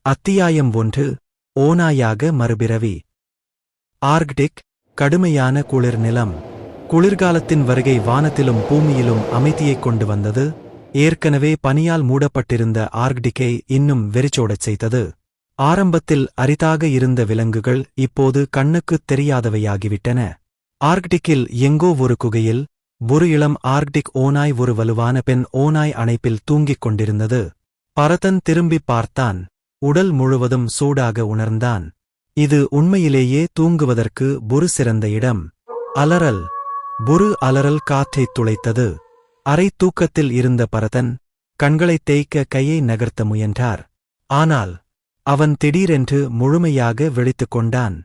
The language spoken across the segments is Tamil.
அத்தியாயம் 1 ஓநாயாக மறுபிறவி. ஆர்க்டிக், கடுமையான குளிர் நிலம். குளிர்காலத்தின் வருகை வானத்திலும் பூமியிலும் அமைதியைக் கொண்டு வந்தது. ஏற்கனவே பனியால் மூடப்பட்டிருந்த ஆர்க்டிக்கை இன்னும் வெறிச்சோடச் செய்தது. ஆரம்பத்தில் அரிதாக இருந்த விலங்குகள் இப்போது கண்ணுக்குத் தெரியாதவையாகிவிட்டன. ஆர்க்டிக்கில் எங்கோ ஒரு குகையில் ஒரு இளம் ஆர்க்டிக் ஓநாய் ஒரு வலுவான பெண் ஓநாய் அணைப்பில் தூங்கிக் கொண்டிருந்தது. பரதன் திரும்பிப் பார்த்தான். உடல் முழுவதும் சூடாக உணர்ந்தான். இது உண்மையிலேயே தூங்குவதற்கு ஒரு சிறந்த இடம். அலறல். ஒரு அலறல் காற்றைத் துளைத்தது. அரை தூக்கத்தில் இருந்த பரதன் கண்களைத் தேய்க்க கையை நகர்த்த முயன்றார். ஆனால் அவன் திடீரென்று முழுமையாக விழித்துக் கொண்டான்.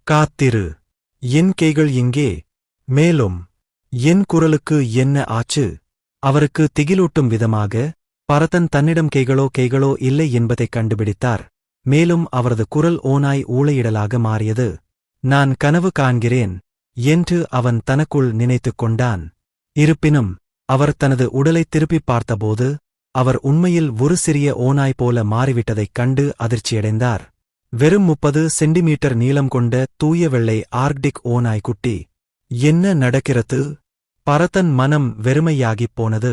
காத்திரு. என் கைகள் எங்கே? மேலும் என் குரலுக்கு என்ன ஆச்சு? அவருக்கு திகிலூட்டும் விதமாக பரதன் தன்னிடம் கைகளோ இல்லை என்பதைக் கண்டுபிடித்தார். மேலும் அவரது குரல் ஓநாய் ஊளையிடலாக மாறியது. நான் கனவு காண்கிறேன் என்று அவன் தனக்குள் நினைத்துக் கொண்டான். இருப்பினும் அவர் தனது உடலைத் திருப்பிப் பார்த்தபோது அவர் உண்மையில் ஒரு சிறிய ஓநாய் போல மாறிவிட்டதைக் கண்டு அதிர்ச்சியடைந்தார். வெறும் 30 சென்டிமீட்டர் நீளம் கொண்ட தூய வெள்ளை ஆர்க்டிக் ஓநாய் குட்டி. என்ன நடக்கிறது? பரதன் மனம் வெறுமையாகிப் போனது.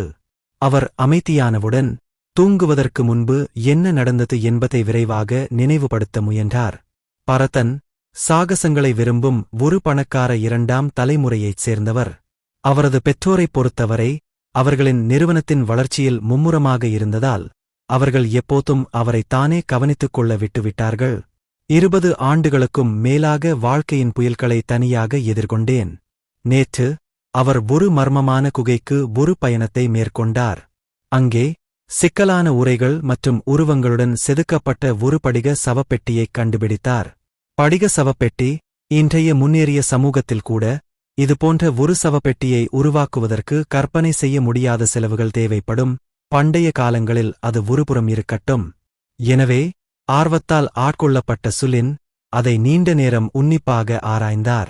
அவர் அமைதியானவுடன் தூங்குவதற்கு முன்பு என்ன நடந்தது என்பதை விரைவாக நினைவுபடுத்த முயன்றார். பரதன் சாகசங்களை விரும்பும் ஒரு பணக்கார 2ஆம் தலைமுறையைச் சேர்ந்தவர். அவரது பெற்றோரைப் பொறுத்தவரை அவர்களின் நிறுவனத்தின் வளர்ச்சியில் மும்முரமாக இருந்ததால் அவர்கள் எப்போதும் அவரை தானே கவனித்துக் கொள்ள விட்டுவிட்டார்கள். 20 ஆண்டுகளுக்கும் மேலாக வாழ்க்கையின் புயல்களை தனியாக எதிர்கொண்டேன். நேற்று அவர் ஒரு மர்மமான குகைக்கு ஒரு பயணத்தை மேற்கொண்டார். அங்கே சிக்கலான உரைகள் மற்றும் உருவங்களுடன் செதுக்கப்பட்ட ஒரு படிக சவப்பெட்டியைக் கண்டுபிடித்தார். படிக சவப்பெட்டி இன்றைய முன்னேறிய சமூகத்தில் கூட இதுபோன்ற ஒரு சவப்பெட்டியை உருவாக்குவதற்கு கற்பனை செய்ய முடியாத செலவுகள் தேவைப்படும். பண்டைய காலங்களில் அது ஒருபுறம் இருக்கட்டும். எனவே ஆர்வத்தால் ஆட்கொள்ளப்பட்ட சுலின் அதை நீண்ட நேரம் உன்னிப்பாக ஆராய்ந்தார்.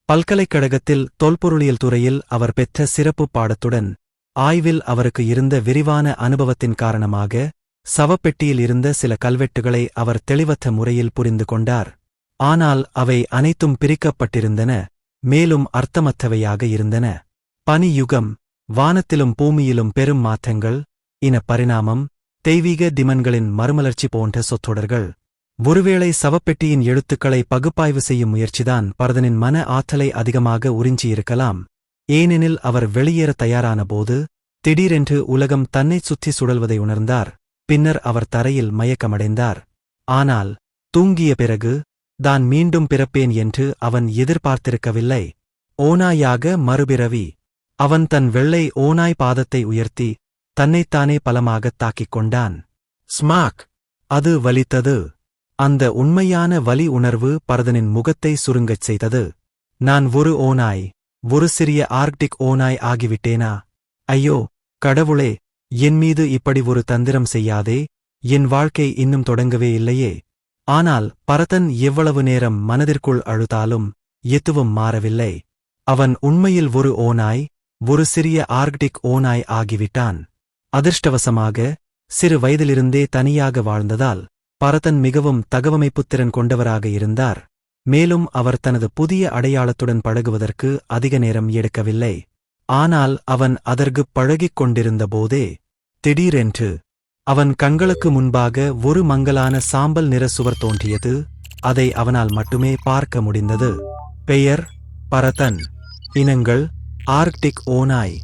பல்கலைக்கழகத்தில் தொல்பொருளியல் துறையில் அவர் பெற்ற சிறப்பு பாடத்துடன் ஆய்வில் அவருக்கு இருந்த விரிவான அனுபவத்தின் காரணமாக சவப்பெட்டியில் இருந்த சில கல்வெட்டுகளை அவர் தெளிவற்ற முறையில் புரிந்து கொண்டார். ஆனால் அவை அனைத்தும் பிரிக்கப்பட்டிருந்தன, மேலும் அர்த்தமற்றவையாக இருந்தன. பனி யுகம், வானத்திலும் பூமியிலும் பெரும் மாற்றங்கள், இன பரிணாமம், தெய்வீக திமன்களின் மறுமலர்ச்சி போன்ற சொற்றொடர்கள். ஒருவேளை சவப்பெட்டியின் எழுத்துக்களை பகுப்பாய்வு செய்யும் முயற்சிதான் பரதனின் மன ஆற்றலை அதிகமாக உறிஞ்சியிருக்கலாம். ஏனெனில் அவர் வெளியேற தயாரான போது திடீரென்று உலகம் தன்னைச் சுற்றி சுழல்வதை உணர்ந்தார். பின்னர் அவர் தரையில் மயக்கமடைந்தார். ஆனால் தூங்கிய பிறகு தான் மீண்டும் பிறப்பேன் என்று அவன் எதிர்பார்த்திருக்கவில்லை. ஓநாயாக மறுபிறவி. அவன் தன் வெள்ளை ஓநாய் பாதத்தை உயர்த்தி தன்னைத்தானே பலமாகத் தாக்கிக் கொண்டான். ஸ்மாக்! அது வலித்தது. அந்த உண்மையான வலி உணர்வு பரதனின் முகத்தை சுருங்கச் செய்தது. நான் ஒரு ஓநாய், ஒரு சிறிய ஆர்க்டிக் ஓநாய் ஆகிவிட்டேனா? ஐயோ கடவுளே, என் மீது இப்படி ஒரு தந்திரம் செய்யாதே. என் வாழ்க்கை இன்னும் தொடங்கவே இல்லையே. ஆனால் பரதன் எவ்வளவு நேரம் மனதிற்குள் அழுதாலும் எதுவும் மாறவில்லை. அவன் உண்மையில் ஒரு ஓநாய், ஒரு சிறிய ஆர்க்டிக் ஓநாய் ஆகிவிட்டான். அதிர்ஷ்டவசமாக சிறு வயதிலிருந்தே தனியாக வாழ்ந்ததால் பரதன் மிகவும் தகவமைப்புத்திறன் கொண்டவராக இருந்தார். மேலும் அவர் தனது புதிய அடையாளத்துடன் பழகுவதற்கு அதிக நேரம் எடுக்கவில்லை. ஆனால் அவன் அதற்குப் பழகிக் கொண்டிருந்தபோதே திடீரென்று அவன் கண்களுக்கு முன்பாக ஒரு மங்கலான சாம்பல் நிற சுவர் தோன்றியது. அதை அவனால் மட்டுமே பார்க்க முடிந்தது. பெயர் பரதன். இனங்கள் ஆர்க்டிக் ஓநாய்.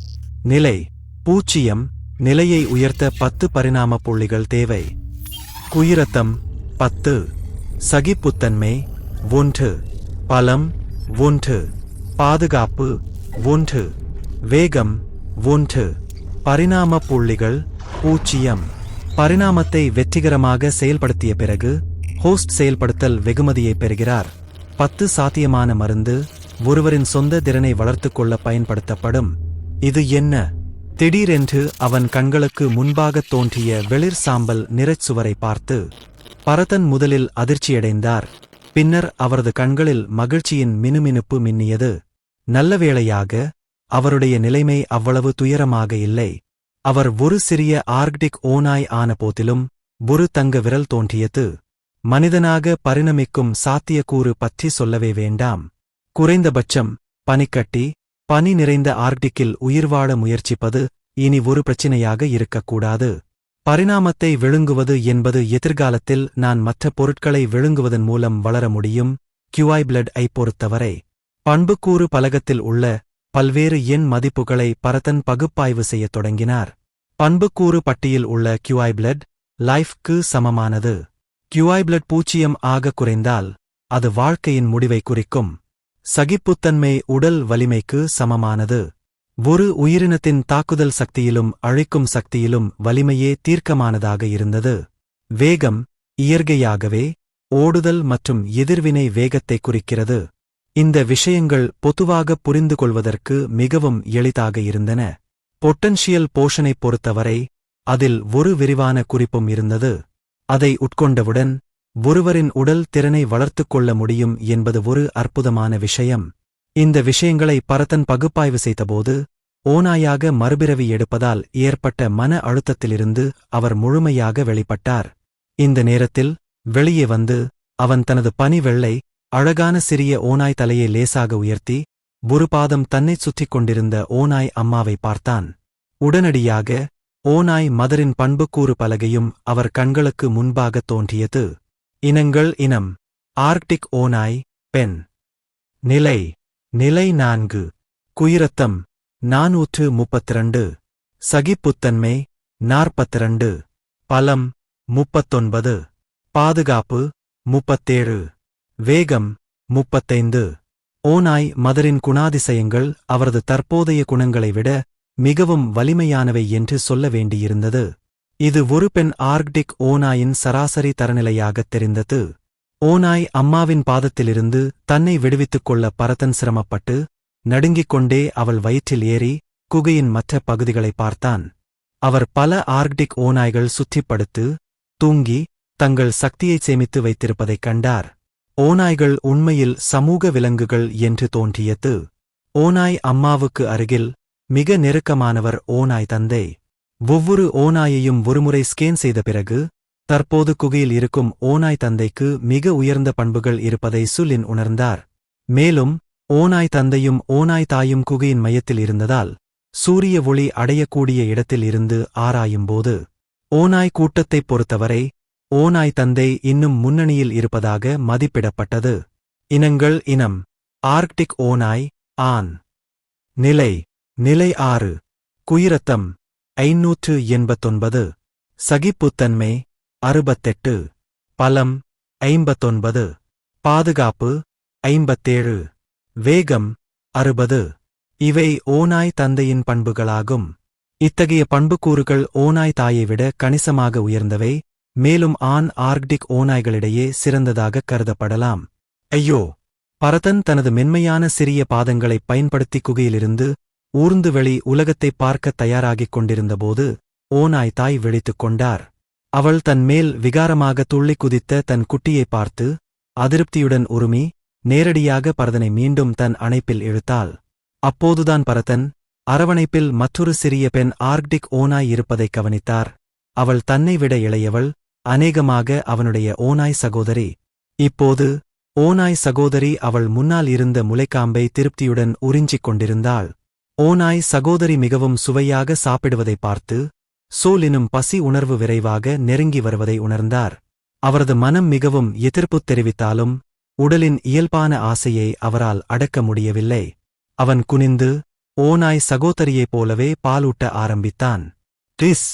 நிலை 0. நிலையை உயர்த்த 10 பரிணாம புள்ளிகள் தேவை. குயிரத்தம் 10. சகிப்புத்தன்மை 1. பலம் 1. பாதுகாப்பு 1. வேகம் 1. பரிணாம புள்ளிகள் 0. பரிணாமத்தை வெற்றிகரமாக செயல்படுத்திய பிறகு ஹோஸ்ட் செயல்படுத்தல் வெகுமதியைப் பெறுகிறார். 10 சாத்தியமான மருந்து ஒருவரின் சொந்த திறனை வளர்த்துக் கொள்ள பயன்படுத்தப்படும். இது என்ன? திடீரென்று அவன் கண்களுக்கு முன்பாகத் தோன்றிய வெளிர் சாம்பல் நிறச் சுவரை பார்த்து பரதன் முதலில் அதிர்ச்சியடைந்தார். பின்னர் அவரது கண்களில் மகிழ்ச்சியின் மினுமினுப்பு மின்னியது. நல்லவேளையாக அவருடைய நிலைமை அவ்வளவு துயரமாக இல்லை. அவர் ஒரு சிறிய ஆர்க்டிக் ஓநாய் ஆன போதிலும் ஒரு தங்க விரல் தோன்றியது. மனிதனாக பரிணமிக்கும் சாத்தியக்கூறு பற்றி சொல்லவே வேண்டாம். குறைந்தபட்சம் பனிக்கட்டி, பனி நிறைந்த ஆர்க்டிக்கில் உயிர்வாழ முயற்சிப்பது இனி ஒரு பிரச்சினையாக இருக்கக்கூடாது. பரிணாமத்தை விழுங்குவது என்பது எதிர்காலத்தில் நான் மற்ற பொருட்களை விழுங்குவதன் மூலம் வளர முடியும். கியூஐபிளட் ஐ பொறுத்தவரை பண்புக்கூறு பலகத்தில் உள்ள பல்வேறு எண் மதிப்புகளை பரதன் பகுப்பாய்வு செய்யத் தொடங்கினார். பண்புக்கூறு பட்டியில் உள்ள கியூஐபிளட் லைஃப்க்கு சமமானது. கியூஐபிளட் 0 ஆக குறைந்தால் அது வாழ்க்கையின் முடிவை குறிக்கும். சகிப்புத்தன்மை உடல் வலிமைக்கு சமமானது. ஒரு உயிரினத்தின் தாக்குதல் சக்தியிலும் அழிக்கும் சக்தியிலும் வலிமையே தீர்க்கமானதாக இருந்தது. வேகம் இயற்கையாகவே ஓடுதல் மற்றும் எதிர்வினை வேகத்தை குறிக்கிறது. இந்த விஷயங்கள் பொதுவாக புரிந்து கொள்வதற்கு மிகவும் எளிதாக இருந்தன. பொட்டன்ஷியல் போஷனைப் பொறுத்தவரை அதில் ஒரு விரிவான குறிப்பும் இருந்தது. அதை உட்கொண்டவுடன் ஒருவரின் உடல் திறனை வளர்த்துக் கொள்ள முடியும் என்பது ஒரு அற்புதமான விஷயம். இந்த விஷயங்களை பரதன் பகுப்பாய்வு செய்தபோது ஓநாயாக மறுபிறவி எடுப்பதால் ஏற்பட்ட மன அழுத்தத்திலிருந்து அவர் முழுமையாக வெளிப்பட்டார். இந்த நேரத்தில் வெளியே வந்து அவன் தனது பனி வெள்ளை அழகான சிறிய ஓநாய் தலையை லேசாக உயர்த்தி ஒரு பாதம் தன்னைச் சுற்றிக் கொண்டிருந்த ஓநாய் அம்மாவை பார்த்தான். உடனடியாக ஓநாய் மதரின் பண்புக்கூறு பலகையும் அவர் கண்களுக்கு முன்பாக தோன்றியது. இனங்கள் இனம் ஆர்க்டிக் ஓநாய் பெண். நிலை நிலை 4. குயிரத்தம் 432. சகிப்புத்தன்மை 42. பலம் 39. பாதுகாப்பு 37. வேகம் 35. ஓநாய் மதரின் குணாதிசயங்கள் அவரது தற்போதைய குணங்களை விட மிகவும் வலிமையானவை என்று சொல்ல வேண்டியிருந்தது. இது ஒரு பெண் ஆர்க்டிக் ஓநாயின் சராசரி தரநிலையாகத் தெரிந்தது. ஓநாய் அம்மாவின் பாதத்திலிருந்து தன்னை விடுவித்துக் கொள்ள பரதன் சிரமப்பட்டு நடுங்கிக் கொண்டே அவள் வயிற்றில் ஏறி குகையின் மற்ற பகுதிகளை பார்த்தான். அவர் பல ஆர்க்டிக் ஓநாய்கள் சுற்றிப்படுத்து தூங்கி தங்கள் சக்தியைச் சேமித்து வைத்திருப்பதைக் கண்டார். ஓநாய்கள் உண்மையில் சமூக விலங்குகள் என்று தோன்றியது. ஓநாய் அம்மாவுக்கு அருகில் மிக நெருக்கமானவர் ஓநாய் தந்தை. ஒவ்வொரு ஓநாயையும் ஒருமுறை ஸ்கேன் செய்த பிறகு தற்போது குகையில் இருக்கும் ஓநாய் தந்தைக்கு மிக உயர்ந்த பண்புகள் இருப்பதை சுலின் உணர்ந்தார். மேலும் ஓநாய் தந்தையும் ஓநாய் தாயும் குகையின் மையத்தில் இருந்ததால் சூரிய ஒளி அடையக்கூடிய இடத்தில் இருந்து ஆராயும்போது ஓநாய் கூட்டத்தைப் பொறுத்தவரை ஓநாய் தந்தை இன்னும் முன்னணியில் இருப்பதாக மதிப்பிடப்பட்டது. இனங்கள் இனம் ஆர்க்டிக் ஓநாய் ஆண். நிலை நிலை 6. குயிரத்தம் 589. சகிப்புத்தன்மை 68. பலம் 59. பாதுகாப்பு 57. வேகம் 60. இவை ஓநாய் தந்தையின் பண்புகளாகும். இத்தகைய பண்புக்கூறுகள் ஓநாய் தாயை விட கணிசமாக உயர்ந்தவை, மேலும் ஆண் ஆர்க்டிக் ஓநாய்களிடையே சிறந்ததாக கருதப்படலாம். ஐயோ! பரதன் தனது மென்மையான சிறிய பாதங்களைப் பயன்படுத்தி குகையிலிருந்து ஊர்ந்து வெளி உலகத்தைப் பார்க்கத் தயாராகிக் கொண்டிருந்தபோது ஓநாய் தாய் விழித்துக் கொண்டார். அவள் தன் மேல் விகாரமாக துள்ளிக் குதித்த தன் குட்டியைப் பார்த்து அதிருப்தியுடன் உருமி நேரடியாக பரதனை மீண்டும் தன் அணைப்பில் இழுத்தாள். அப்போதுதான் பரதன் அரவணைப்பில் மற்றொரு சிறிய பெண் ஆர்க்டிக் ஓநாய் இருப்பதைக் கவனித்தார். அவள் தன்னை விட இளையவள், அநேகமாக அவனுடைய ஓநாய் சகோதரி. இப்போது ஓநாய் சகோதரி அவள் முன்னால் இருந்த முளைக்காம்பை திருப்தியுடன் உறிஞ்சிக் கொண்டிருந்தாள். ஓநாய் சகோதரி மிகவும் சுவையாக சாப்பிடுவதைப் பார்த்து சோலினும் பசி உணர்வு விரைவாக நெருங்கி வருவதை உணர்ந்தார். அவரது மனம் மிகவும் எதிர்ப்புத் தெரிவித்தாலும் உடலின் இயல்பான ஆசையை அவரால் அடக்க முடியவில்லை. அவன் குனிந்து ஓநாய் சகோதரியைப் போலவே பாலூட்ட ஆரம்பித்தான். ரிஸ்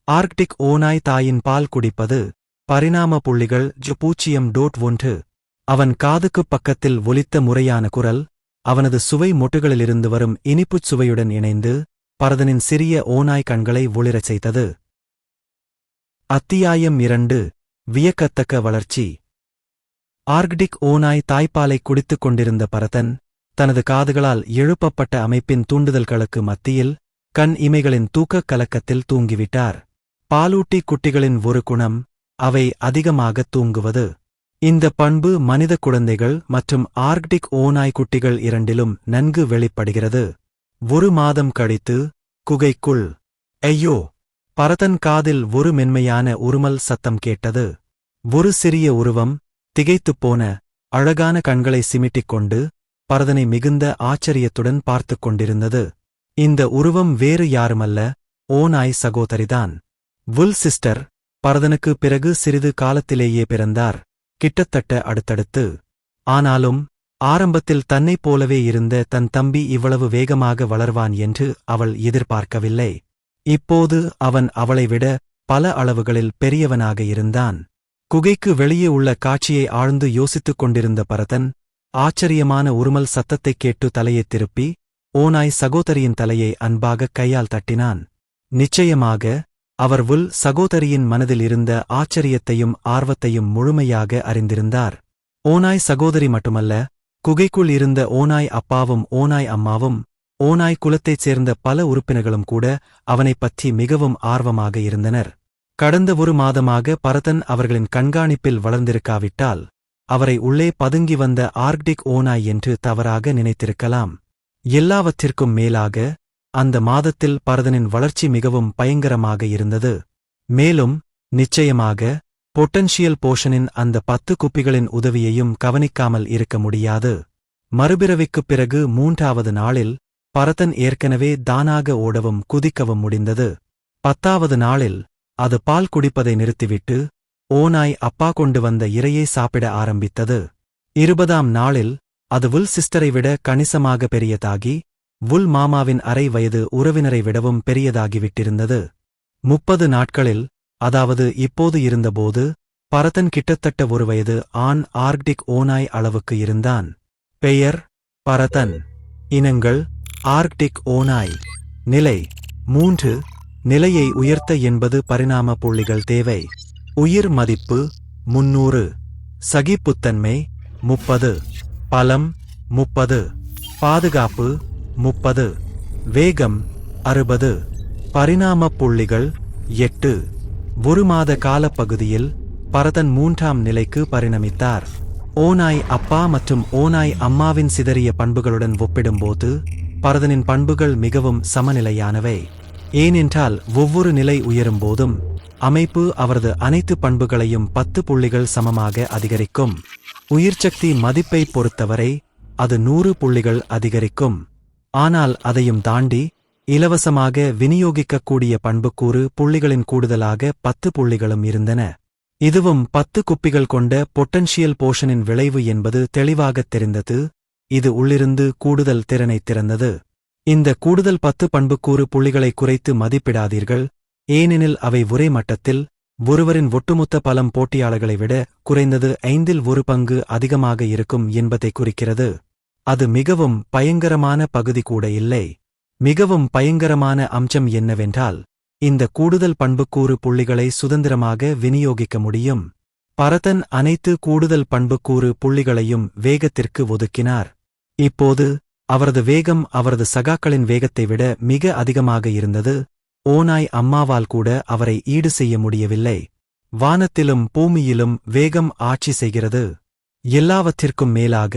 ஆர்க்டிக் ஓநாய் தாயின் பால் குடிப்பது. பரிணாம புள்ளிகள் 0.1. அவன் காதுக்குப் பக்கத்தில் ஒலித்த முறையான குரல் அவனது சுவை மொட்டுகளிலிருந்து வரும் இனிப்புச் சுவையுடன் இணைந்து பரதனின் சிறிய ஓநாய் கண்களை ஒளிரச் செய்தது. அத்தியாயம் 2. வியக்கத்தக்க வளர்ச்சி. ஆர்க்டிக் ஓநாய் தாய்ப்பாலைக் குடித்துக் கொண்டிருந்த பரதன் தனது காதுகளால் எழுப்பப்பட்ட அமைப்பின் தூண்டுதல்களுக்கு மத்தியில் கண் இமைகளின் தூக்கக் கலக்கத்தில் தூங்கிவிட்டார். பாலூட்டி குட்டிகளின் ஒரு குணம் அவை அதிகமாகத் தூங்குவது. இந்த பண்பு மனித குழந்தைகள் மற்றும் ஆர்க்டிக் ஓநாய் குட்டிகள் இரண்டிலும் நன்கு வெளிப்படுகிறது. 1 மாதம் கழித்து குகைக்குள். ஐயோ! பரதன் காதில் ஒரு மென்மையான உருமல் சத்தம் கேட்டது. ஒரு சிறிய உருவம், திகைத்துப் போன, அழகான கண்களை சிமிட்டிக் கொண்டு, பரதனை மிகுந்த ஆச்சரியத்துடன் பார்த்துக் கொண்டிருந்தது. இந்த உருவம் வேறு யாருமல்ல, ஓநாய் சகோதரிதான். வுல் சிஸ்டர், பரதனுக்கு பிறகு சிறிது காலத்திலேயே பிறந்தார், கிட்டத்தட்ட அடுத்தடுத்து. ஆனாலும் ஆரம்பத்தில் தன்னைப் போலவே இருந்த தன் தம்பி இவ்வளவு வேகமாக வளர்வான் என்று அவள் எதிர்பார்க்கவில்லை. இப்போது அவன் அவளை விட பல அளவுகளில் பெரியவனாக இருந்தான். குகைக்கு வெளியே உள்ள காட்சியை ஆழ்ந்து யோசித்துக் கொண்டிருந்த பரதன், ஆச்சரியமான உருமல் சத்தத்தைக் கேட்டு தலையைத் திருப்பி, ஓநாய் சகோதரியின் தலையை அன்பாக கையால் தட்டினான். நிச்சயமாக அவர் வுல் சகோதரியின் மனதில் இருந்த ஆச்சரியத்தையும் ஆர்வத்தையும் முழுமையாக அறிந்திருந்தார். ஓநாய் சகோதரி மட்டுமல்ல, குகைக்குள் இருந்த ஓநாய் அப்பாவும் ஓநாய் அம்மாவும், ஓநாய் குலத்தைச் சேர்ந்த பல உறுப்பினர்களும் கூட அவனைப் பற்றி மிகவும் ஆர்வமாக இருந்தனர். கடந்த ஒரு மாதமாக பரதன் அவர்களின் கண்காணிப்பில் வளர்ந்திருக்காவிட்டால், அவரை உள்ளே பதுங்கி வந்த ஆர்க்டிக் ஓநாய் என்று தவறாக நினைத்திருக்கலாம். எல்லாவற்றிற்கும் மேலாக, அந்த மாதத்தில் பரதனின் வளர்ச்சி மிகவும் பயங்கரமாக இருந்தது. மேலும், நிச்சயமாக, பொட்டன்ஷியல் போஷனின் அந்த 10 குப்பிகளின் உதவியையும் கவனிக்காமல் இருக்க முடியாது. மறுபிறவிக்குப் பிறகு 3வது நாளில், பரதன் ஏற்கனவே தானாக ஓடவும் குதிக்கவும் முடிந்தது. 10வது நாளில், அது பால் குடிப்பதை நிறுத்திவிட்டு, ஓநாய் அப்பா கொண்டு வந்த இரையை சாப்பிட ஆரம்பித்தது. 20ஆம் நாளில், அது வுல் சிஸ்டரை விட கணிசமாக பெரியதாகி, வுல் மாமாவின் அரை வயது உறவினரை விடவும் பெரியதாகிவிட்டிருந்தது. 30 நாட்களில், அதாவது இப்போது இருந்தபோது, பரதன் கிட்டத்தட்ட ஒரு வயது ஆண் ஆர்க்டிக் ஓநாய் அளவுக்கு இருந்தான். பெயர் பரதன். இனங்கள் ஆர்க்டிக் ஓநாய். நிலை 3. நிலையை உயர்த்த 80 பரிணாம புள்ளிகள் தேவை. உயிர் மதிப்பு 300. சகிப்புத்தன்மை 30. பலம் 30. பாதுகாப்பு 30. வேகம் 60. பரிணாம புள்ளிகள் 8. ஒரு மாத காலப்பகுதியில் பரதன் 3ஆம் நிலைக்கு பரிணமித்தார். ஓநாய் அப்பா மற்றும் ஓநாய் அம்மாவின் சிதறிய பண்புகளுடன் ஒப்பிடும்போது பரதனின் பண்புகள் மிகவும் சமநிலையானவை. ஏனென்றால் ஒவ்வொரு நிலை உயரும்போதும் அமைப்பு அவரது அனைத்து பண்புகளையும் 10 புள்ளிகள் சமமாக அதிகரிக்கும். உயிர்ச்சக்தி மதிப்பை பொறுத்தவரை அது 100 புள்ளிகள் அதிகரிக்கும். ஆனால் அதையும் தாண்டி இலவசமாக விநியோகிக்கக்கூடிய பண்புக்கூறு புள்ளிகளின் கூடுதலாக 10 புள்ளிகளும் இருந்தன. இதுவும் 10 குப்பிகள் கொண்ட பொட்டன்ஷியல் போஷனின் விளைவு என்பது தெளிவாகத் தெரிந்தது. இது உள்ளிருந்து கூடுதல் திறனைத் திறந்தது. இந்த கூடுதல் 10 பண்புக்கூறு புள்ளிகளை குறைத்து மதிப்பிடாதீர்கள், ஏனெனில் அவை ஒரே மட்டத்தில், ஒருவரின் ஒட்டுமொத்த பலம் போட்டியாளர்களை விட குறைந்தது 5இல் 1 பங்கு அதிகமாக இருக்கும் என்பதை குறிக்கிறது. அது மிகவும் பயங்கரமான பகுதி கூட இல்லை. மிகவும் பயங்கரமான அம்சம் என்னவென்றால், இந்த கூடுதல் பண்புக்கூறு புள்ளிகளை சுதந்திரமாக விநியோகிக்க முடியும். பரதன் அனைத்து கூடுதல் பண்புக்கூறு புள்ளிகளையும் வேகத்திற்கு ஒதுக்கினார். இப்போது அவரது வேகம் அவரது சகாக்களின் வேகத்தை விட மிக அதிகமாக இருந்தது. ஓநாய் அம்மாவால் கூட அவரை ஈடு செய்ய முடியவில்லை. வானத்திலும் பூமியிலும் வேகம் ஆட்சி செய்கிறது. எல்லாவற்றிற்கும் மேலாக,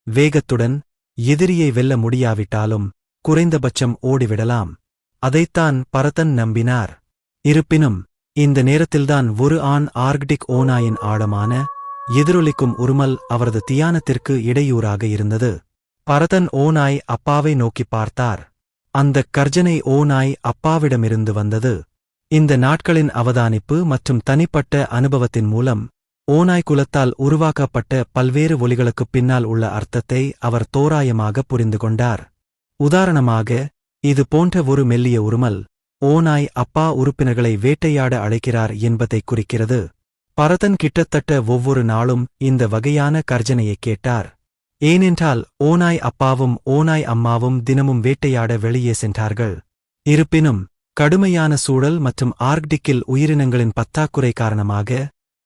வேகத்துடன் எதிரியை வெல்ல முடியாவிட்டாலும் குறைந்தபட்சம் ஓடிவிடலாம். அதைத்தான் பரதன் நம்பினார். இருப்பினும், இந்த நேரத்தில்தான் ஒரு ஆண் ஆர்க்டிக் ஓநாயின் ஆழமான, எதிரொலிக்கும் உருமல் அவரது தியானத்திற்கு இடையூறாக இருந்தது. பரதன் ஓநாய் அப்பாவை நோக்கிப் பார்த்தார். அந்தக் கர்ஜனை ஓநாய் அப்பாவிடமிருந்து வந்தது. இந்த நாட்களின் அவதானிப்பு மற்றும் தனிப்பட்ட அனுபவத்தின் மூலம் ஓநாய் குலத்தால் உருவாக்கப்பட்ட பல்வேறு ஒலிகளுக்குப் பின்னால் உள்ள அர்த்தத்தை அவர் தோராயமாக புரிந்து கொண்டார். உதாரணமாக, இது போன்ற ஒரு மெல்லிய உருமல், ஓநாய் அப்பா உறுப்பினர்களை வேட்டையாட அழைக்கிறார் என்பதைக் குறிக்கிறது. பரதன் கிட்டத்தட்ட ஒவ்வொரு நாளும் இந்த வகையான கர்ஜனையைக் கேட்டார். ஏனென்றால் ஓநாய் அப்பாவும் ஓநாய் அம்மாவும் தினமும் வேட்டையாட வெளியே சென்றார்கள். இருப்பினும், கடுமையான சூழல் மற்றும் ஆர்க்டிக்கில் உயிரினங்களின் பற்றாக்குறை காரணமாக,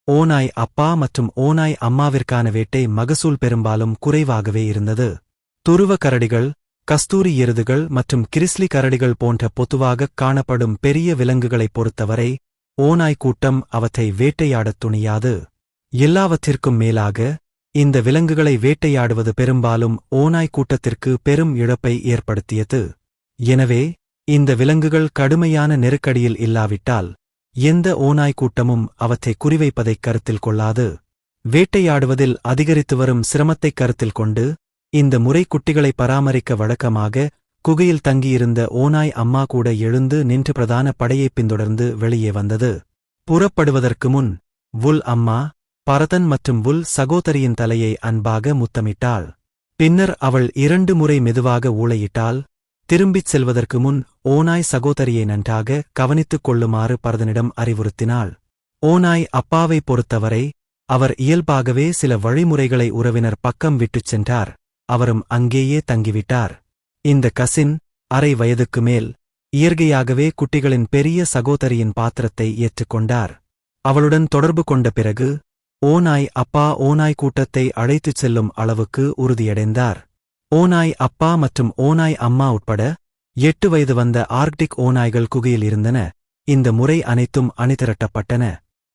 ஓநாய் அப்பா மற்றும் ஓநாய் அம்மாவிற்கான வேட்டை மகசூல் பெரும்பாலும் குறைவாகவே இருந்தது. துருவ கரடிகள், கஸ்தூரி எருதுகள் மற்றும் கிரிஸ்லி கரடிகள் போன்ற பொதுவாகக் காணப்படும் பெரிய விலங்குகளைப் பொறுத்தவரை ஓநாய் கூட்டம் அவற்றை வேட்டையாடத் துணியாது. எல்லாவற்றிற்கும் மேலாக, இந்த விலங்குகளை வேட்டையாடுவது பெரும்பாலும் ஓநாய் கூட்டத்திற்கு பெரும் இழப்பை ஏற்படுத்தியது. எனவே, இந்த விலங்குகள் கடுமையான நெருக்கடியில் இல்லாவிட்டால், எந்த ஓநாய் கூட்டமும் அவற்றை குறிவைப்பதைக் கருத்தில் கொள்ளாது. வேட்டையாடுவதில் அதிகரித்து வரும் சிரமத்தைக் கருத்தில் கொண்டு இந்த முறை குட்டிகளை பராமரிக்க வழக்கமாக குகையில் தங்கியிருந்த ஓநாய் அம்மா கூட எழுந்து நின்று பிரதான படையைப் பின்தொடர்ந்து வெளியே வந்தது. புறப்படுவதற்கு முன் வுல் அம்மா பரதன் மற்றும் வுல் சகோதரியின் தலையை அன்பாக முத்தமிட்டாள். பின்னர் அவள் 2 முறை மெதுவாக ஊளையிட்டாள். திரும்பிச் செல்வதற்கு முன் ஓநாய் சகோதரியை நன்றாக கவனித்துக் கொள்ளுமாறு பரதனிடம் அறிவுறுத்தினாள். ஓநாய் அப்பாவை பொறுத்தவரை அவர் இயல்பாகவே சில வழிமுறைகளை உறவினர் பக்கம் விட்டுச் சென்றார். அவரும் அங்கேயே தங்கிவிட்டார். இந்த கசின் 1/2 வயதுக்கு மேல் இயற்கையாகவே குட்டிகளின் பெரிய சகோதரியின் பாத்திரத்தை ஏற்றுக்கொண்டார். அவளுடன் தொடர்பு கொண்ட பிறகு ஓநாய் அப்பா ஓநாய் கூட்டத்தை அழைத்துச் செல்லும் அளவுக்கு உறுதியடைந்தார். ஓநாய் அப்பா மற்றும் ஓநாய் அம்மா உட்பட 8 வயது வந்த ஆர்க்டிக் ஓநாய்கள் குகையில் இருந்தன. இந்த முறை அனைத்தும் அணிதிரட்டப்பட்டன.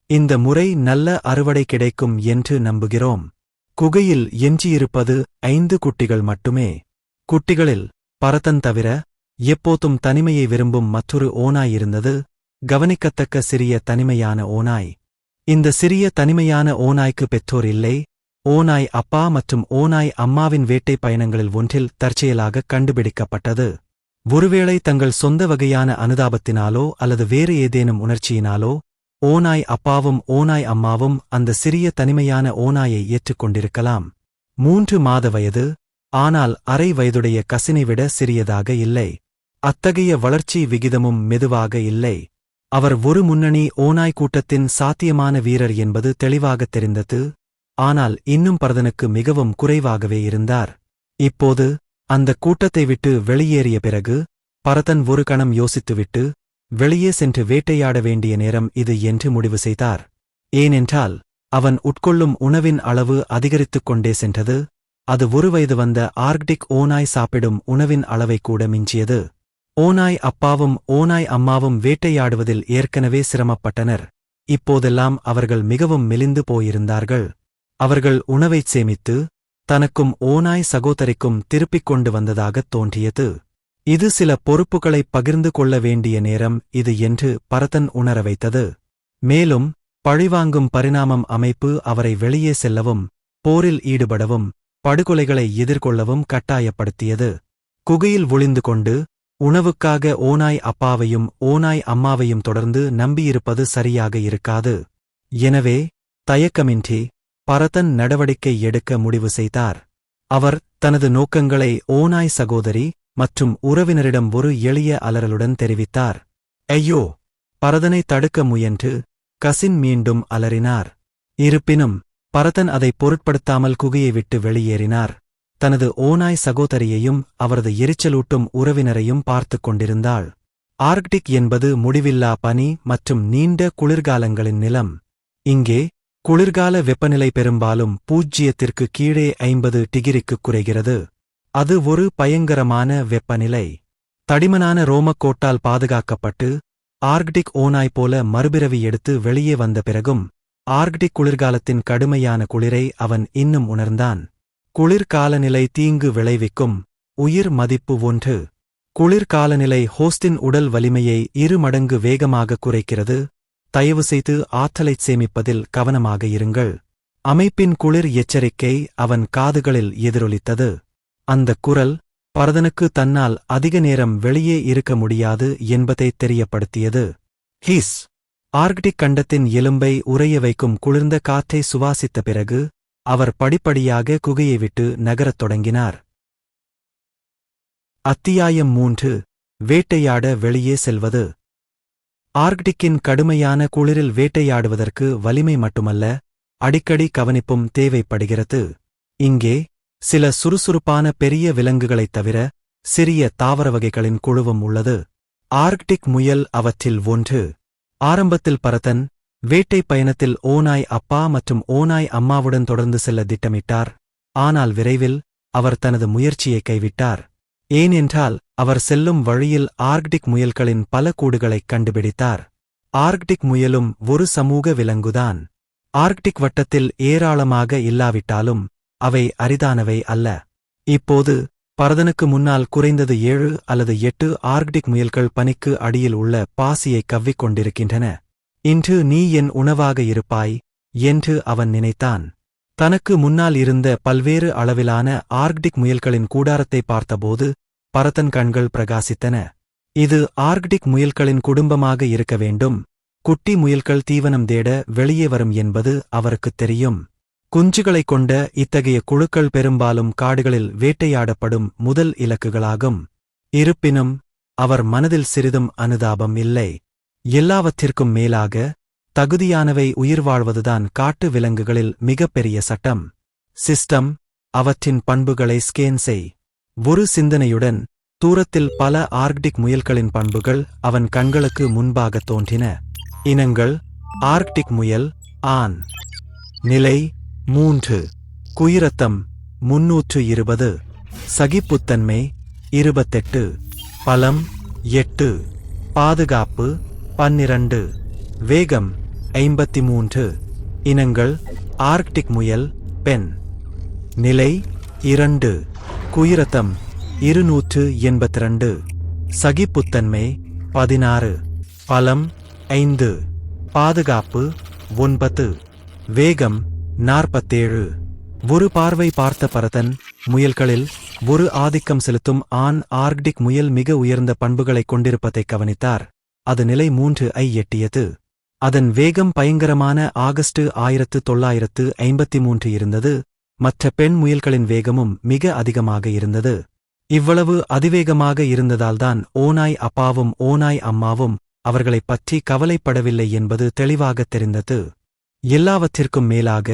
இந்த முறை நல்ல அறுவடை கிடைக்கும் என்று நம்புகிறோம். குகையில் எஞ்சியிருப்பது 5 குட்டிகள் மட்டுமே. குட்டிகளில் பரதன் தவிர எப்போதும் தனிமையை விரும்பும் மற்றொரு ஓநாய் இருந்தது. கவனிக்கத்தக்க சிறிய தனிமையான ஓநாய். இந்த சிறிய தனிமையான ஓநாய்க்கு பெற்றோர் இல்லை. ஓநாய் அப்பா மற்றும் ஓநாய் அம்மாவின் வேட்டை பயணங்களில் ஒன்றில் தற்செயலாக கண்டுபிடிக்கப்பட்டது. ஒருவேளை தங்கள் சொந்த வகையான அனுதாபத்தினாலோ அல்லது வேறு ஏதேனும் உணர்ச்சியினாலோ ஓநாய் அப்பாவும் ஓநாய் அம்மாவும் அந்த சிறிய தனிமையான ஓநாயை ஏற்றுக்கொண்டிருக்கலாம். 3 மாத வயது, ஆனால் 1/2 வயதுடைய கசினை விட சிறியதாக இல்லை. அத்தகைய வளர்ச்சி விகிதமும் மெதுவாக இல்லை. அவர் ஒரு முன்னணி ஓநாய் கூட்டத்தின் சாத்தியமான வீரர் என்பது தெளிவாகத் தெரிந்தது. ஆனால் இன்னும் பரதனுக்கு மிகவும் குறைவாகவே இருந்தார். இப்போது அந்த கூட்டத்தை விட்டு வெளியேறிய பிறகு பரதன் ஒரு கணம் யோசித்துவிட்டு வெளியே சென்று வேட்டையாட வேண்டிய நேரம் இது என்று முடிவு செய்தார். ஏனென்றால் அவன் உட்கொள்ளும் உணவின் அளவு அதிகரித்துக் கொண்டே சென்றது. அது 1 வயது வந்த ஆர்க்டிக் ஓநாய் சாப்பிடும் உணவின் அளவை கூட மிஞ்சியது. ஓநாய் அப்பாவும் ஓநாய் அம்மாவும் வேட்டையாடுவதில் ஏற்கனவே சிரமப்பட்டனர். இப்போதெல்லாம் அவர்கள் மிகவும் மெலிந்து போயிருந்தார்கள். அவர்கள் உணவைச் சேமித்து தனக்கும் ஓநாய் சகோதரிக்கும் திருப்பிக் கொண்டு வந்ததாகத் தோன்றியது. இது சில பொறுப்புகளைப் பகிர்ந்து கொள்ள வேண்டிய நேரம் இது என்று பரதன் உணர வைத்தது. மேலும் பழிவாங்கும் பரிணாமம் அமைப்பு அவரை வெளியே செல்லவும் போரில் ஈடுபடவும் படுகொலைகளை எதிர்கொள்ளவும் கட்டாயப்படுத்தியது. குகையில் ஒளிந்து கொண்டு உணவுக்காக ஓநாய் அப்பாவையும் ஓநாய் அம்மாவையும் தொடர்ந்து நம்பியிருப்பது சரியாக இருக்காது. எனவே தயக்கமின்றி பரதன் நடவடிக்கை எடுக்க முடிவு செய்தார். அவர் தனது நோக்கங்களை ஓநாய் சகோதரி மற்றும் உறவினரிடம் ஒரு எளிய அலறலுடன் தெரிவித்தார். ஐயோ! பரதனை தடுக்க முயன்று கசின் மீண்டும் அலறினார். இருப்பினும் பரதன் அதை பொருட்படுத்தாமல் குகையை விட்டு வெளியேறினார். தனது ஓநாய் சகோதரியையும் அவரது எரிச்சலூட்டும் உறவினரையும் பார்த்துக் கொண்டிருந்தாள். ஆர்க்டிக் என்பது முடிவில்லா பனி மற்றும் நீண்ட குளிர்காலங்களின் நிலம். இங்கே குளிர்கால வெப்பநிலை பெரும்பாலும் 0க்கு கீழே 50 டிகிரிக்குக் குறைகிறது. அது ஒரு பயங்கரமான வெப்பநிலை. தடிமனான ரோமக்கோட்டால் பாதுகாக்கப்பட்டு ஆர்க்டிக் ஓநாய் போல மறுபிறவி எடுத்து வெளியே வந்த பிறகும் ஆர்க்டிக் குளிர்காலத்தின் கடுமையான குளிரை அவன் இன்னும் உணர்ந்தான். குளிர்காலநிலை தீங்கு விளைவிக்கும். உயிர் மதிப்பு 1. குளிர்காலநிலை ஹோஸ்டின் உடல் வலிமையை 2 மடங்கு வேகமாக குறைக்கிறது. தயவுசெய்து ஆற்றலைச் சேமிப்பதில் கவனமாக இருங்கள். அமைப்பின் குளிர் எச்சரிக்கை அவன் காதுகளில் எதிரொலித்தது. அந்தக் குரல் பரதனுக்கு தன்னால் அதிக நேரம் வெளியே இருக்க முடியாது என்பதைத் தெரியப்படுத்தியது. ஹிஸ்! ஆர்க்டிக் கண்டத்தின் எலும்பை உறைய வைக்கும் குளிர்ந்த காற்றை சுவாசித்த பிறகு அவர் படிப்படியாக குகையை விட்டு நகரத் தொடங்கினார். அத்தியாயம் 3. வேட்டையாட வெளியே செல்வது. ஆர்க்டிக்கின் கடுமையான குளிரில் வேட்டையாடுவதற்கு வலிமை மட்டுமல்ல, அடிக்கடி கவனிப்பும் தேவைப்படுகிறது. இங்கே சில சுறுசுறுப்பான பெரிய விலங்குகளைத் தவிர சிறிய தாவர வகைகளின் குழுவும் உள்ளது. ஆர்க்டிக் முயல் அவற்றில் 1. ஆரம்பத்தில் பரதன் வேட்டை பயணத்தில் ஓநாய் அப்பா மற்றும் ஓநாய் அம்மாவுடன் தொடர்ந்து செல்ல திட்டமிட்டார். ஆனால் விரைவில் அவர் தனது முயற்சியை கைவிட்டார். ஏனென்றால் அவர் செல்லும் வழியில் ஆர்க்டிக் முயல்களின் பல கூடுகளைக் கண்டுபிடித்தார். ஆர்க்டிக் முயலும் ஒரு சமூக விலங்குதான். ஆர்க்டிக் வட்டத்தில் ஏராளமாக இல்லாவிட்டாலும் அவை அரிதானவை அல்ல. இப்போது பரதனுக்கு முன்னால் குறைந்தது 7 அல்லது 8 ஆர்க்டிக் முயல்கள் பனிக்கு அடியில் உள்ள பாசியை கவ்விக் கொண்டிருக்கின்றன. இன்று நீ என் உணவாக இருப்பாய் என்று அவன் நினைத்தான். தனக்கு முன்னால் இருந்த பல்வேறு அளவிலான ஆர்க்டிக் முயல்களின் கூடாரத்தை பார்த்தபோது பரதன் கண்கள் பிரகாசித்தன. இது ஆர்க்டிக் முயல்களின் குடும்பமாக இருக்க வேண்டும். குட்டி முயல்கள் தீவனம் தேட வெளியே வரும் என்பது அவருக்குத் தெரியும். குஞ்சுகளைக் கொண்ட இத்தகைய குழுக்கள் பெரும்பாலும் காடுகளில் வேட்டையாடப்படும் முதல் இலக்குகளாகும். இருப்பினும் அவர் மனதில் சிறிதும் அனுதாபம் இல்லை. எல்லாவற்றிற்கும் மேலாக தகுதியானவை உயிர் வாழ்வதுதான் காட்டு விலங்குகளில் மிகப்பெரிய சட்டம். சிஸ்டம், அவற்றின் பண்புகளை ஸ்கேன் செய். ஒரு சிந்தனையுடன் தூரத்தில் பல ஆர்க்டிக் முயல்களின் பண்புகள் அவன் கண்களுக்கு முன்பாக தோன்றின. இனங்கள்: ஆர்க்டிக் முயல், ஆண். நிலை: 3. குயிரத்தம்: 320. சகிப்புத்தன்மை: 28. பலம்: 8. பாதுகாப்பு: 12. வேகம்: 53. இனங்கள்: ஆர்க்டிக் முயல், பெண். நிலை: 2. குயிரத்தம்: 282. சகிப்புத்தன்மை: 16. பலம்: 5. பாதுகாப்பு: 9. வேகம்: 47. ஒரு பார்வை பார்த்த பரதன் முயல்களில் ஒரு ஆதிக்கம் செலுத்தும் ஆண் ஆர்க்டிக் முயல் மிக உயர்ந்த பண்புகளைக் கொண்டிருப்பதைக் கவனித்தார். அது நிலை 3ஐ எட்டியது. அதன் வேகம் பயங்கரமான ஆகஸ்ட் 1953 இருந்தது. மற்ற பெண் முயல்களின் வேகமும் மிக அதிகமாக இருந்தது. இவ்வளவு அதிவேகமாக இருந்ததால்தான் ஓநாய் அப்பாவும் ஓநாய் அம்மாவும் அவர்களைப் பற்றி கவலைப்படவில்லை என்பது தெளிவாகத் தெரிந்தது. எல்லாவற்றிற்கும் மேலாக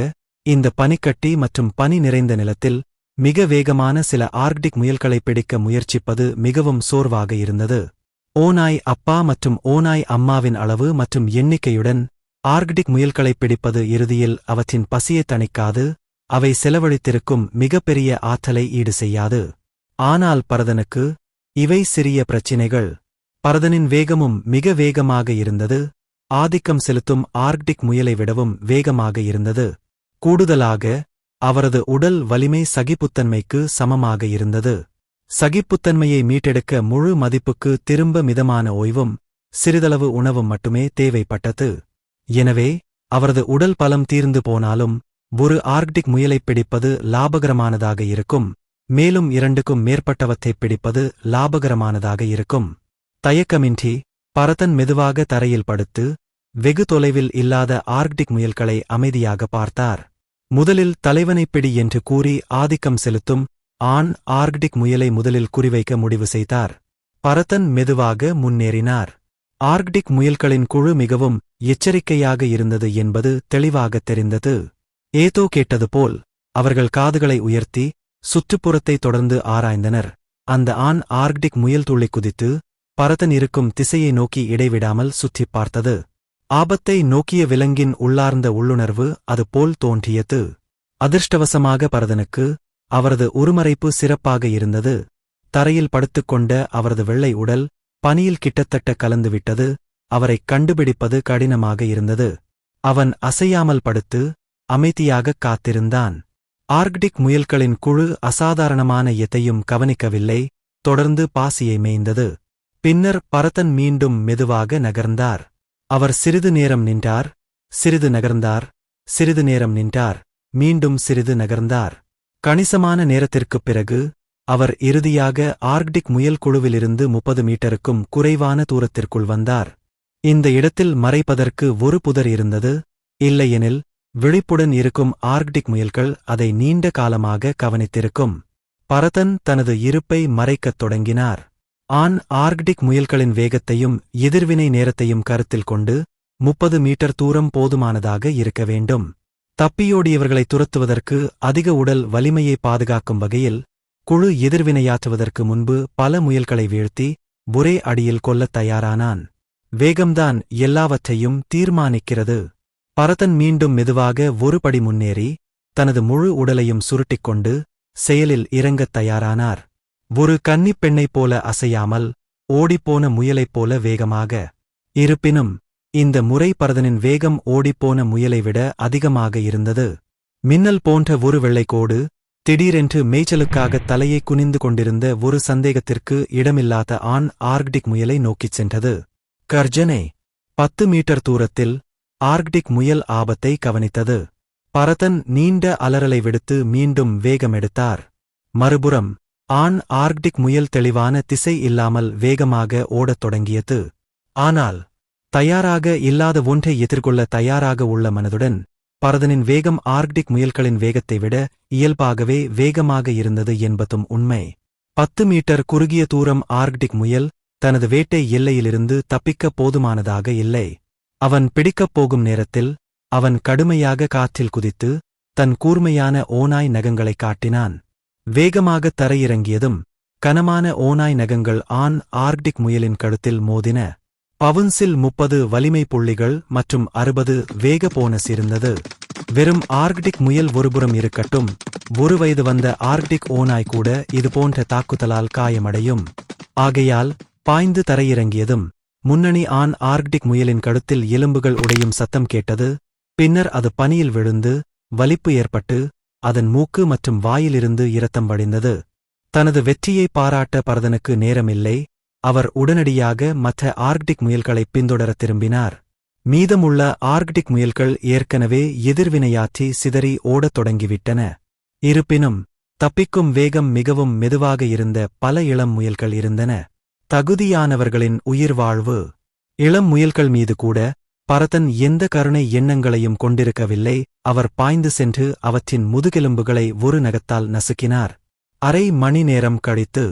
இந்த பனிக்கட்டி மற்றும் பனி நிறைந்த நிலத்தில் மிக வேகமான சில ஆர்க்டிக் முயல்களைப் பிடிக்க முயற்சிப்பது மிகவும் சோர்வாக இருந்தது. ஓநாய் அப்பா மற்றும் ஓநாய் அம்மாவின் அளவு மற்றும் எண்ணிக்கையுடன் ஆர்க்டிக் முயல்களைப் பிடிப்பது இறுதியில் அவற்றின் பசியைத் தணிக்காது. அவை செலவழித்திருக்கும் மிகப்பெரிய ஆற்றலை ஈடு செய்யாது. ஆனால் பரதனுக்கு இவை சிறிய பிரச்சினைகள். பரதனின் வேகமும் மிக வேகமாக இருந்தது. ஆதிக்கம் செலுத்தும் ஆர்க்டிக் முயலை விடவும் வேகமாக இருந்தது. கூடுதலாக அவரது உடல் வலிமை சகிப்புத்தன்மைக்கு சமமாக இருந்தது. சகிப்புத்தன்மையை மீட்டெடுக்க முழு மதிப்புக்கு திரும்ப மிதமான ஓய்வும் சிறிதளவு உணவும் மட்டுமே தேவைப்பட்டது. எனவே அவரது உடல் பலம் தீர்ந்து போனாலும் ஒரு ஆர்க்டிக் முயலைப் பிடிப்பது லாபகரமானதாக இருக்கும். மேலும் 2க்கும் மேற்பட்டவற்றைப் பிடிப்பது லாபகரமானதாக இருக்கும். தயக்கமின்றி பரதன் மெதுவாக தரையில் படுத்து வெகு தொலைவில் இல்லாத ஆர்க்டிக் முயல்களை அமைதியாக பார்த்தார். முதலில் தலைவனைப் பிடி என்று கூறி ஆதிக்கம் செலுத்தும் ஆண் ஆர்க்டிக் முயலை முதலில் குறிவைக்க முடிவு செய்தார். பரதன் மெதுவாக முன்னேறினார். ஆர்க்டிக் முயல்களின் குழு மிகவும் எச்சரிக்கையாக இருந்தது என்பது தெளிவாகத் தெரிந்தது. ஏதோ கேட்டது போல் அவர்கள் காதுகளை உயர்த்தி சுற்றுப்புறத்தை தொடர்ந்து ஆராய்ந்தனர். அந்த ஆண் ஆர்க்டிக் முயல் துள்ளி குதித்து பரதன் இருக்கும் திசையை நோக்கி இடைவிடாமல் சுற்றிப் பார்த்தது. ஆபத்தை நோக்கிய விலங்கின் உள்ளார்ந்த உள்ளுணர்வு அதுபோல் தோன்றியது. அதிர்ஷ்டவசமாக பரதனுக்கு அவரது உருமறைப்பு சிறப்பாக இருந்தது. தரையில் படுத்துக்கொண்ட அவரது வெள்ளை உடல் பனியில் கிட்டத்தட்ட கலந்துவிட்டது. அவரைக் கண்டுபிடிப்பது கடினமாக இருந்தது. அவன் அசையாமல் படுத்து அமைதியாகக் காத்திருந்தான். ஆர்க்டிக் முயல்களின் குழு அசாதாரணமான எதையும் கவனிக்கவில்லை. தொடர்ந்து பாசியை மேய்ந்தது. பின்னர் பரதன் மீண்டும் மெதுவாக நகர்ந்தார். அவர் சிறிது நேரம் நின்றார், சிறிது நகர்ந்தார், சிறிது நேரம் நின்றார், மீண்டும் சிறிது நகர்ந்தார். கணிசமான நேரத்திற்குப் பிறகு அவர் இறுதியாக ஆர்க்டிக் முயல் குழுவிலிருந்து 30 மீட்டருக்கும் குறைவான தூரத்திற்குள் வந்தார். இந்த இடத்தில் மறைப்பதற்கு ஒரு புதர் இருந்தது. இல்லையெனில் விழிப்புடன் இருக்கும் ஆர்க்டிக் முயல்கள் அதை நீண்ட காலமாக கவனித்திருக்கும். பரதன் தனது இருப்பை மறைக்கத் தொடங்கினார். ஆண் ஆர்க்டிக் முயல்களின் வேகத்தையும் எதிர்வினை நேரத்தையும் கருத்தில் கொண்டு 30 மீட்டர் தூரம் போதுமானதாக இருக்க வேண்டும். தப்பியோடியவர்களை துரத்துவதற்கு அதிக உடல் வலிமையை பாதுகாக்கும் வகையில் குழு எதிர்வினையாற்றுவதற்கு முன்பு பல முயல்களை வீழ்த்தி ஒரே அடியில் கொல்லத் தயாரானான். வேகம்தான் எல்லாவற்றையும் தீர்மானிக்கிறது. பரதன் மீண்டும் மெதுவாக ஒரு படி முன்னேறி தனது முழு உடலையும் சுருட்டிக்கொண்டு செயலில் இறங்கத் தயாரானார். ஒரு கன்னிப் பெண்ணைப் போல அசையாமல் ஓடிப்போன முயலைப் போல வேகமாக. இருப்பினும் இந்த முறை பரதனின் வேகம் ஓடிப்போன முயலை விட அதிகமாக இருந்தது. மின்னல் போன்ற ஒரு வெள்ளைக்கோடு திடீரென்று மேய்ச்சலுக்காக தலையை குனிந்து கொண்டிருந்த ஒரு சந்தேகத்திற்கு இடமில்லாத ஆண் ஆர்க்டிக் முயலை நோக்கிச் சென்றது. கர்ஜனை! 10 மீட்டர் தூரத்தில் ஆர்க்டிக் முயல் ஆபத்தை கவனித்தது. பரதன் நீண்ட அலறலை விடுத்து மீண்டும் வேகமெடுத்தார். மறுபுறம் ஆண் ஆர்க்டிக் முயல் தெளிவான திசை இல்லாமல் வேகமாக ஓடத் தொடங்கியது. ஆனால் தயாராக இல்லாத ஒன்றை எதிர்கொள்ள தயாராக உள்ள மனதுடன் பரதனின் வேகம் ஆர்க்டிக் முயல்களின் வேகத்தை விட இயல்பாகவே வேகமாக இருந்தது என்பதும் உண்மை. 10 மீட்டர் குறுகிய தூரம் ஆர்க்டிக் முயல் தனது வேட்டை எல்லையிலிருந்து தப்பிக்க போதுமானதாக இல்லை. அவன் பிடிக்கப் போகும் நேரத்தில் அவன் கடுமையாக காற்றில் குதித்து தன் கூர்மையான ஓநாய் நகங்களைக் காட்டினான். வேகமாக தரையிறங்கியதும் கனமான ஓநாய் நகங்கள் ஆண் ஆர்க்டிக் முயலின் கழுத்தில் மோதின. பவுன்ஸில் 30 வலிமை புள்ளிகள் மற்றும் 60 வேக போனஸ் இருந்தது. வெறும் ஆர்க்டிக் முயல் ஒருபுறம் இருக்கட்டும், 1 வயது வந்த ஆர்க்டிக் ஓநாய் கூட இதுபோன்ற தாக்குதலால் காயமடையும். ஆகையால் பாய்ந்து தரையிறங்கியதும் முன்னணி ஆண் ஆர்க்டிக் முயலின் கழுத்தில் எலும்புகள் உடையும் சத்தம் கேட்டது. பின்னர் அது பனியில் விழுந்து வலிப்பு ஏற்பட்டு அதன் மூக்கு மற்றும் வாயிலிருந்து இரத்தம் வடிந்தது. தனது வெற்றியை பாராட்ட பரதனுக்கு நேரமில்லை. அவர் உடனடியாக மற்ற ஆர்க்டிக் முயல்களைப் பின்தொடரத் திரும்பினார். மீதமுள்ள ஆர்க்டிக் முயல்கள் ஏற்கனவே எதிர்வினையாற்றி சிதறி ஓடத் தொடங்கிவிட்டன. இருப்பினும் தப்பிக்கும் வேகம் மிகவும் மெதுவாக இருந்த பல இளம் முயல்கள் இருந்தன. தகுதியானவர்களின் உயிர்வாழ்வு. இளம் முயல்கள் மீது கூட பரதன் எந்த கருணை எண்ணங்களையும் கொண்டிருக்கவில்லை. அவர் பாய்ந்து சென்று அவற்றின் முதுகெலும்புகளை ஒரு நகத்தால் நசுக்கினார். அரை மணி நேரம் கழித்து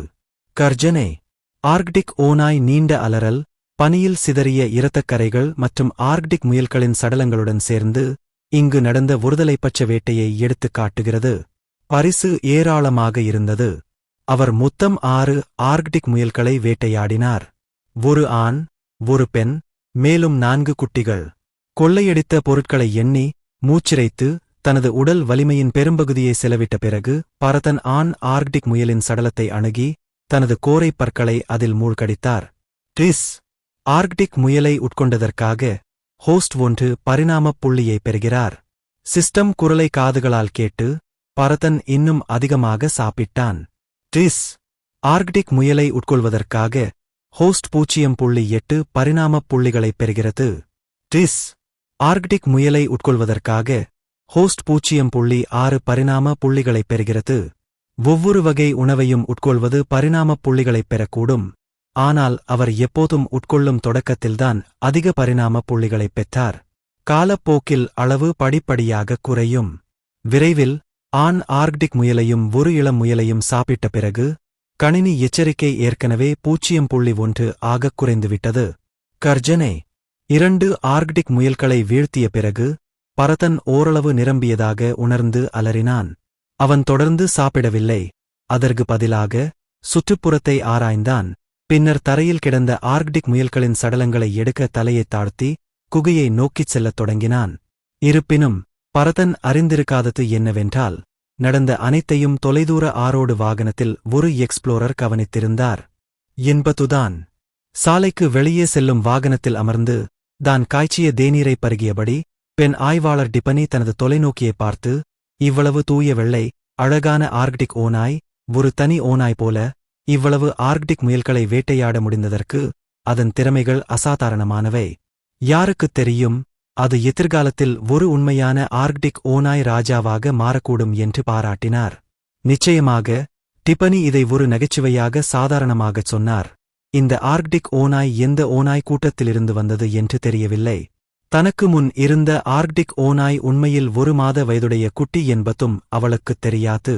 கர்ஜனை. ஆர்க்டிக் ஓநாய் நீண்ட அலறல், பனியில் சிதறிய இரத்தக்கரைகள் மற்றும் ஆர்க்டிக் முயல்களின் சடலங்களுடன் சேர்ந்து இங்கு நடந்த ஒருதலைப்பட்ச வேட்டையை எடுத்துக் காட்டுகிறது. பரிசு ஏராளமாக இருந்தது. அவர் மொத்தம் 6 ஆர்க்டிக் முயல்களை வேட்டையாடினார். 1 ஆண், 1 பெண், மேலும் 4 குட்டிகள். கொள்ளையடித்த பொருட்களை எண்ணி மூச்சிரைத்து தனது உடல் வலிமையின் பெரும்பகுதியை செலவிட்ட பிறகு பரதன் ஆண் ஆர்க்டிக் முயலின் சடலத்தை அணுகி தனது கோரைப் பற்களை அதில் மூழ்கடித்தார். ட்ரிஸ். ஆர்க்டிக் முயலை உட்கொண்டதற்காக ஹோஸ்ட் 1 பரிணாமப் புள்ளியை பெறுகிறார். சிஸ்டம் குரலை காதுகளால் கேட்டு பரதன் இன்னும் அதிகமாக சாப்பிட்டான். ட்ரிஸ். ஆர்க்டிக் முயலை உட்கொள்வதற்காக ஹோஸ்ட் 0.8 பரிணாமப் புள்ளிகளைப் பெறுகிறது. ட்ரிஸ். ஆர்க்டிக் முயலை உட்கொள்வதற்காக ஹோஸ்ட் 0.6 பரிணாம புள்ளிகளைப் பெறுகிறது. ஒவ்வொரு வகை உணவையும் உட்கொள்வது பரிணாமப் புள்ளிகளைப் பெறக்கூடும். ஆனால் அவர் எப்போதும் உட்கொள்ளும் தொடக்கத்தில்தான் அதிக பரிணாமப் புள்ளிகளைப் பெற்றார். காலப்போக்கில் அளவு படிப்படியாக குறையும். விரைவில் ஆண் ஆர்க்டிக் முயலையும் ஒரு இளம் முயலையும் சாப்பிட்ட பிறகு கணினி எச்சரிக்கை ஏற்கனவே 0.1 ஆகக் குறைந்துவிட்டது. கர்ஜனை. 2 ஆர்க்டிக் முயல்களை வீழ்த்திய பிறகு பரதன் ஓரளவு நிரம்பியதாக உணர்ந்து அலறினான். அவன் தொடர்ந்து சாப்பிடவில்லை. அதற்கு பதிலாக சுற்றுப்புறத்தை ஆராய்ந்தான். பின்னர் தரையில் கிடந்த ஆர்க்டிக் முயல்களின் சடலங்களை எடுக்க தலையைத் தாழ்த்தி குகையை நோக்கிச் செல்லத் தொடங்கினான். இருப்பினும் பரதன் அறிந்திருக்காதது என்னவென்றால் நடந்த அனைத்தையும் தொலைதூர ஆரோடு வாகனத்தில் ஒரு எக்ஸ்ப்ளோரர் கவனித்திருந்தார் என்பதுதான். சாலைக்கு வெளியே செல்லும் வாகனத்தில் அமர்ந்து தான் காய்ச்சிய தேநீரை பருகியபடி பெண் ஆய்வாளர் டிபனி தனது தொலைநோக்கியை பார்த்து, இவ்வளவு தூய வெள்ளை அழகான ஆர்க்டிக் ஓநாய், ஒரு தனி ஓநாய் போல இவ்வளவு ஆர்க்டிக் முயல்களை வேட்டையாட முடிந்ததற்கு அதன் திறமைகள் அசாதாரணமானவை. யாருக்குத் தெரியும், அது எதிர்காலத்தில் ஒரு உண்மையான ஆர்க்டிக் ஓநாய் ராஜாவாக மாறக்கூடும் என்று பாராட்டினார். நிச்சயமாக டிபனி இதை ஒரு நகைச்சுவையாக சாதாரணமாகச் சொன்னார். இந்த ஆர்க்டிக் ஓநாய் எந்த ஓநாய் கூட்டத்திலிருந்து வந்தது என்று தெரியவில்லை. தனக்கு முன் இருந்த ஆர்க்டிக் ஓநாய் உண்மையில் 1 மாத வயதுடைய குட்டி என்பதும் அவளுக்குத் தெரியாது.